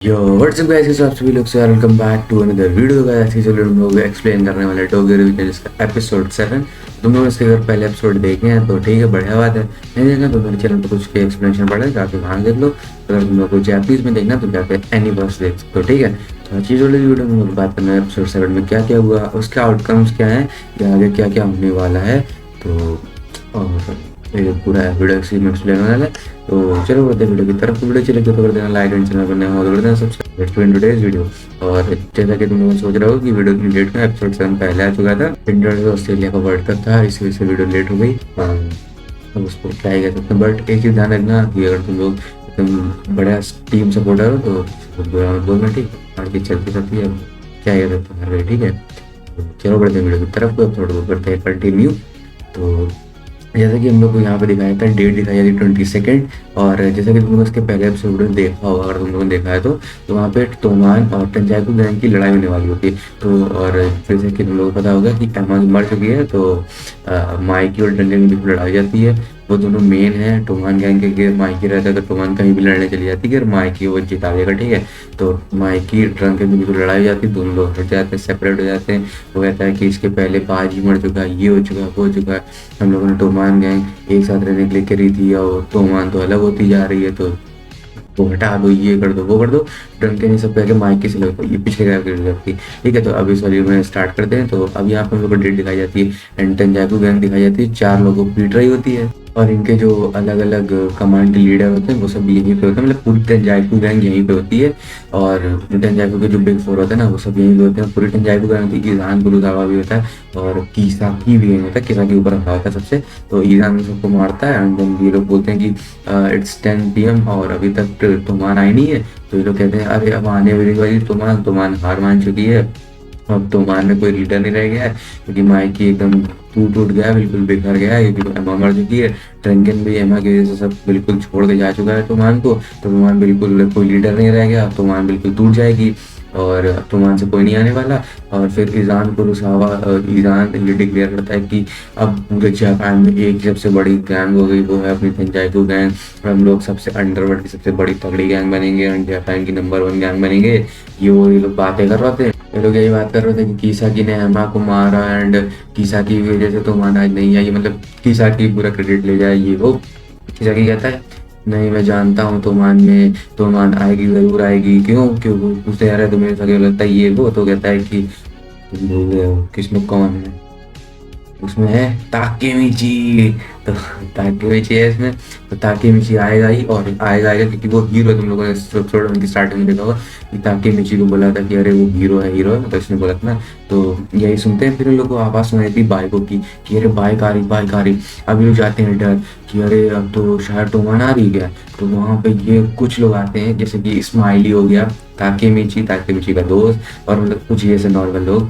यो WhatsApp guys, कैसे आप सभी लोग से welcome back to another video guys. आज की हम लोग एक्सप्लेन करने वाले टोक्यो रिवेंजर जिसका एपिसोड 7। तुम लोग इसके अगर पहले एपिसोड देखे हैं तो ठीक है, बढ़िया बात है। नहीं देखना तो मेरे चैनल पर कुछ के एक्सप्लेनेशन पड़ा है, जाके वहाँ देख लो। अगर तुम लोग को जापानीज में देखना तो जाके एनीवर्स देख सकते हो, ठीक है। तो आज चीज़ वाली वीडियो में हम लोग बात करना है एपिसोड 7 में क्या क्या हुआ, उसके आउटकम्स क्या हैं या आगे क्या क्या होने वाला है। तो और ये पूरा वीडियो एक्सप्लेन होने वाला है। तो चलो बढ़ते हैं वीडियो की तरफ। वीडियो चले तो कर देना लाइक एंड चैनल पर नया हो तो कर देना subscribe. Let's go into today's video. और जैसा कि तुम लोग सोच रहे हो कि वीडियो की डेट में एपिसोड 7 पहले आ चुका था, इंडिया से ऑस्ट्रेलिया का वर्ल्ड कप था, इसी वजह से वीडियो लेट हो गई। अब उसको क्या ही कह सकते हैं, बट एक चीज़ ध्यान रखना कि अगर तुम लोग एकदम बड़ा टीम सपोर्टर हो तो बुरा मत बोलना, ठीक है। आगे चलती रहती है, क्या कह सकते हैं, ठीक है। तो चलो बढ़ते हैं वीडियो की तरफ को, एपिसोड को करते हैं कंटिन्यू। तो जैसा कि हम लोग को यहाँ पे दिखाया था, डेट दिखाई जाती 22 और जैसा कि तुम लोग इसके पहले एपिसोड में देखा होगा, अगर तुम लोगों ने देखा है तो वहाँ पे तोमान और टंजाकू गैंग की लड़ाई होने वाली होती है। तो और जैसे कि तुम लोगों को पता होगा कि एमा मर चुकी है, तो माइकी और डंडे में भी लड़ाई जाती है। वो दोनों मेन है टोमान गैंग के। माइकी रहता है तो टोमान कहीं भी लड़ने चली जाती है, अगर माइकी वो जिता देगा, ठीक है। तो माइकी ड्रंक के बीच में लड़ाई हो जाती है, दोनों लोग हट जाते हैं, सेपरेट हो जाते हैं। वो कहता है कि इसके पहले बाजी मर चुका है, ये हो चुका है, वो हो चुका है। हम लोगों ने टोमान गैंग एक साथ रहने के लिए करी थी और टोमान तो अलग होती जा रही है, तो वो हटा दो, ये कर दो, वो कर दो। ड्रंक के नहीं सब कह माइक से लगता है, ये पिछले करती, ठीक है। तो अब इस वाली में स्टार्ट करते हैं। तो अब यहाँ पर हम लोग को डेट दिखाई जाती है एंड टंजाकू गैंग दिखाई जाती है, 4 लोगों को पीट रही होती है। और इनके जो अलग अलग कमांड के लीडर होते हैं वो सब यहीं पे होते हैं, मतलब पूरी टंजाकू गैंग यहीं पे होती है। और टंजाकू के जो बिग 4 होते हैं ना, वो सब यहीं पे होते हैं। पूरी टंजाकू गैंग होती है। ईजान गुरुदावा भी होता है और कीसाकी भी यहीं होता है, कीसाकी ऊपर रखा होता है सबसे। तो ईजान सबको मारता है एंड देन ये लोग बोलते हैं कि इट्स 10 PM और अभी तक तुमान आई नहीं है। तो ये लोग कहते हैं अरे अब आने वाली तुमान हार मान चुकी है, अब तुमान में कोई लीडर नहीं रह गया है, क्योंकि माइकी एकदम टूट गया, बिल्कुल बिखर गया है, क्योंकि एमा मर चुकी है। ट्रंकन भी एमा की वजह से सब बिल्कुल छोड़ के जा चुका है तुमान को। तो तुमान बिल्कुल कोई लीडर नहीं रह गया, तुमान बिल्कुल टूट जाएगी और तुमान से कोई नहीं आने वाला। और फिर ईजान कुरोसावा ईजान ये डिक्लेयर करता है कि अब पूरे जापान में एक सबसे बड़ी गैंग हो गई, वो है अपनी टंजाकू गैंग। और हम लोग सबसे अंडरवर्ल्ड की सबसे बड़ी तगड़ी गैंग बनेंगे और जापान की नंबर 1 गैंग बनेंगे। ये लोग बातें कर रहे थे, ये लोग यही बात कर रहे थे कि कीसाकी ने एमा को मारा एंड कीसाकी की वजह से तुमान आज नहीं आई, मतलब कीसाकी पूरा क्रेडिट ले जाए, ये वो। कीसाकी कहता है नहीं, मैं जानता हूँ तुमान आएगी, जरूर आएगी। क्यों क्यों पूछते यार है, तुम्हें सगे लगता है ये वो। तो कहता है कि तुम भूल गए हो किसमें कौन है, उसमें है ताकेमिची। तो ताकेमिची है इसमें। तो ताकेमिची आएगा ही, और आएगा क्योंकि वो हीरो है। तुम लोगों ने एपिसोड उनकी स्टार्टिंग में देखा होगा कि ताकेमिची को बोला था कि अरे वो हीरो है, तो इसने बोला था ना। तो यही सुनते हैं, फिर उन लोग को आवाज़ सुनाई थी बाइकों की कि अरे बाइक आ रही। अभी लोग जाते हैं डर कि अरे अब तो शायद टोमान आ रही गया। तो वहाँ पे ये कुछ लोग आते हैं, जैसे कि स्माइली हो गया, ताकेमिची का दोस्त, और मतलब कुछ ऐसे नॉर्मल लोग।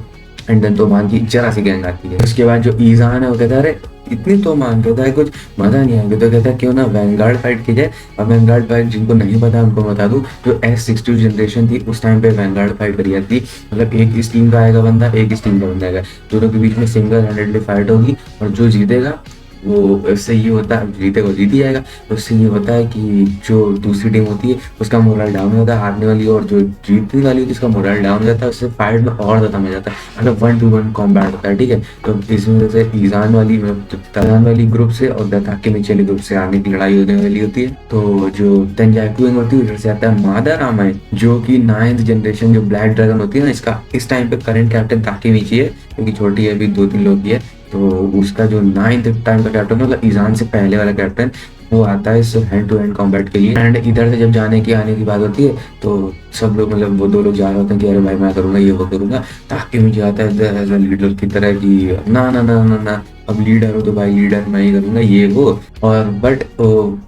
एंड देन तोमान की जरा सी गैंग आती है। उसके बाद जो ईजान है वो कहता है अरे इतनी तोमान, कहता है कुछ मजा नहीं आएगा। तो कहता है क्यों ना वैनगार्ड फाइट की जाए। अब वैनगार्ड फाइट जिनको नहीं पता उनको बता दूं, जो S62 जनरेशन थी उस टाइम पे वैनगार्ड फाइट करी जाती थी। मतलब एक इस टीम का आएगा बंदा, एक इस टीम का बंदा आएगा, दोनों के बीच में सिंगल हैंडेडली फाइट होगी। और जो जीतेगा वो, इससे ये होता है, जीतेगा वो जीत ही जाएगा। तो उससे ये होता है कि जो दूसरी टीम होती है उसका मोरल डाउन होता है हारने वाली, और जो जीतने वाली होती है उसका मोरल डाउन जाता है। उससे फाइट में और ज़्यादा मजा आता है, मतलब 1-to-1 कॉम्बैट होता है, ठीक है। तो इस वजह से ईजान वाली ग्रुप से और ताकेमिची वाली ग्रुप से आने की लड़ाई होने वाली होती है। तो जो टंजाकू गैंग होती है उधर से आता है मादा रामायण, जो कि 9th जनरेशन जो ब्लैक ड्रैगन होती है ना, इसका इस टाइम पे करंट कैप्टन ताकेमिची है, क्योंकि छोटी है अभी 2-3 लोग की है। तो उसका जो 9th टाइम का कैप्टन, मतलब ईजान से पहले वाला कैप्टन, वो आता है इस हैंड टू हैंड कॉम्बैट के लिए। एंड इधर से जब आने की बात होती है तो सब लोग, मतलब वो 2 लोग जा रहे होते हैं कि अरे भाई मैं करूंगा, ये वो करूंगा। ताकि मुझे आता है एज अ लीडर की तरह कि ना ना ना ना ना, अब लीडर हो तो भाई लीडर मैं ही करूंगा, ये वो। और बट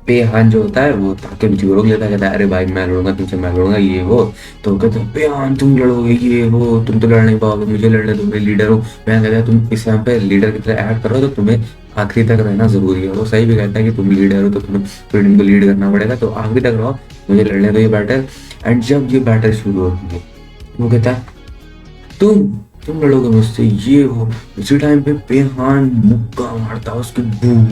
पेहान जो होता है वो ताकि मुझे रोक लेता है, कहता है अरे भाई मैं लड़ूंगा तुमसे, मैं लड़ूंगा, ये वो। तो कहते हैं पेहान तुम लड़ोगे, ये वो, तुम तो लड़ नहीं पाओगे, मुझे लड़ने, तुम लीडर हो। पेहान कहता है तुम इस टाइम पे लीडर की तरह एक्ट करो तो तुम्हें आखिरी तक रहना जरूरी है। वो सही भी कहता है कि तुम लीडर हो तो तुम्हें पूरी टीम को लीड करना पड़ेगा, तो आखिरी तक रहो, मुझे लड़ने दो ये बैटल। एंड जब ये बैटल शुरू होती है वो कहता है तुम लड़ोगे मुझसे, ये वो। उसी टाइम पे पेहान मुक्का मारता है उसके, बूम।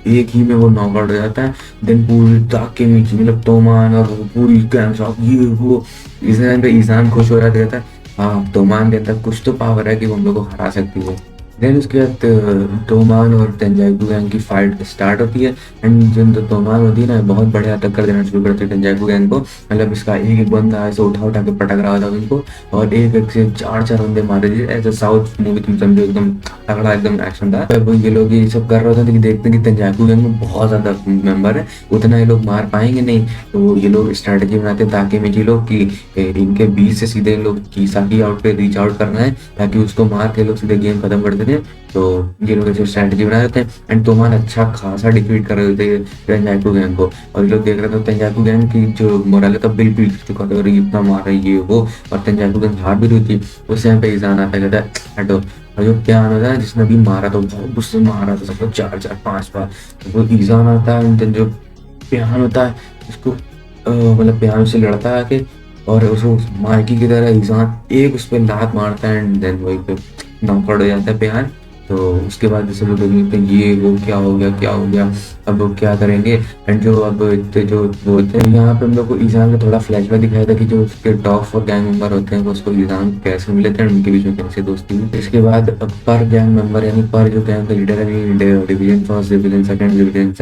एक ही में वो नॉकआउट हो जाता है। देन पूरी ताके मीची मतलब तोमान और वो पूरी गैंग ऑफ ये वो, इस टाइम पे ईशान खुश हो रहा कहता है हाँ तोमान के अंदर कुछ तो पावर है कि वो हम लोग को हरा सकती है। देन उसके बाद तोमान और तेंजाकू गैंग की फाइट स्टार्ट होती है। एंड जिन तोमान होती है ना बहुत बढ़िया टक्कर देना शुरू करती है तेंजाकू गैंग को। मतलब इसका एक एक बंदा ऐसे उठा उठा के पटक रहा था उनको, और एक एक से चार चार बंदे मारे थे ऐसे साउथ मूवी तुम समझो, एकदम तगड़ा एकदम एक्शन था। अब ये लोग ये सब कर रहे थे कि देखते हैं कि तेंजाकू गैंग में बहुत ज्यादा मेंबर है, उतना ये लोग मार पाएंगे नहीं। तो ये लोग स्ट्रेटेजी बनाते हैं ताकि में जी लोग कि इनके बीच से सीधे लोग कीसाकी आउट पे रीच आउट करना है, ताकि उसको मार के लोग सीधे गेम खत्म कर देते हैं। तो ये लोग ऐसे स्ट्रेटेजी बना देते हैं। एंड तोमान अच्छा खासा डिफीट कर रहे थे तेंजाकू गैंग को, और ये लोग देख रहे थे तेंजाकू गैंग की जो मोरल है तब बिल्कुल चुका था, और ये इतना मार रही है ये वो, और तेंजाकू गैंग हार भी रही थी। उस टाइम पे ईशान आता है कहता है हटो। और जो प्यान होता है जिसने अभी मारा था बहुत गुस्से में मारा था सबको चार चार पांच बार, तो वो ईशान आता है and then जो प्यान होता है उसको मतलब प्यान से लड़ता है आके, और उसको माइकी की तरह ईशान एक उस पर लात मारता है एंड देन वही पे नॉकआउट हो जाता है प्यान। तो उसके बाद जैसे वो लोग देखते हैं ये वो क्या हो गया क्या हो गया, अब वो क्या करेंगे। एंड जो अब इतने जो बोलते हैं यहाँ पे हम लोग को ईशान का थोड़ा फ्लैशबैक दिखाया था कि जो उसके टॉप 4 गैंग मेंबर होते हैं वो उसको ईशान कैसे मिले थे, उनके बीच में कैसे दोस्ती हुई। इसके बाद पर गैंग मेंबर यानी पर जो गैंग का लीडर है division first division second division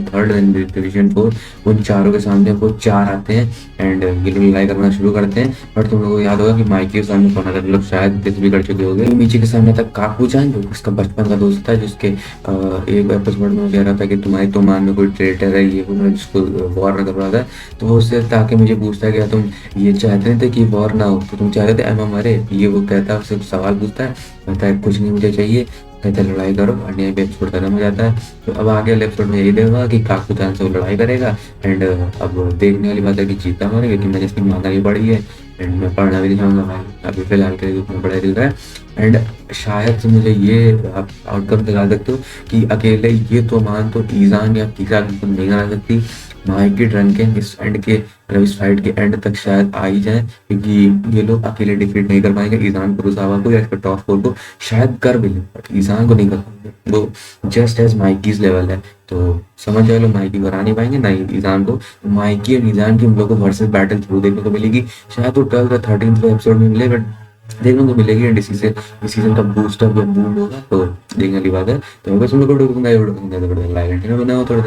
third and division 4, उन चारों के सामने वो चार आते हैं एंड ये लोग लड़ाई करना शुरू करते हैं। बट तुम लोगों को याद होगा कि माइकी के सामने कौन आता है, लोग शायद दिस भी कर चुके होंगे। नीचे के सामने था काकू जान जो उसका बचपन का दोस्त था, जिसके एक एपिसोड में कह रहा था कि तुम्हारी तोमान में कोई ट्रेटर है ये वो, जिसको वॉर न करवा था। तो वो उससे ताकि मुझे पूछता है कि तुम ये चाहते थे कि वॉर ना हो, तो तुम चाहते थे एम मरे, ये वो कहता है उससे सवाल पूछता है, कहता है कुछ नहीं मुझे चाहिए, कहते हैं लड़ाई करो, और यहीं पे एपिसोड खत्म हो जाता है। तो अब आगे वाले एपिसोड में यही देखा कि काकू जान से वो लड़ाई करेगा एंड अब देखने वाली बात है कि जीता कौन है, क्योंकि मैंने इसकी मांगा भी पड़ी है एंड मैं पढ़ना भी नहीं चाहूँगा भाई, अभी फिलहाल के लिए पढ़ाई दिख रहा है। एंड शायद से मुझे ये आप आउटकम दिखा सकते हो कि अकेले ये तो मान तो ईजान या कीजा बिल्कुल नहीं आ सकती, माइकी ड्रंकन इस एंड के मतलब इस फाइट के एंड तक शायद आ ही जाए, क्योंकि ये लोग अकेले डिफीट नहीं कर पाएंगे ईजान कुरुसावा को या इसके टॉप 4 को, शायद कर भी ले बट ईजान को नहीं कर पाएंगे, वो जस्ट एज माइकीज लेवल है। तो समझ जाओ लोग माइकी को हरा नहीं पाएंगे ना ही ईजान को। माइकी और ईजान की हम लोग को वर्सेस बैटल थ्रू देखने को मिलेगी, शायद वो 12 या 13 एपिसोड में मिले, बट देखने को मिलेगी। एंड इसी से इस सीजन का बूस्टअप या बूम होगा तो देखने वाली बात है। तो बस हम लोग को लाइक घंटे बनाओ थोड़ा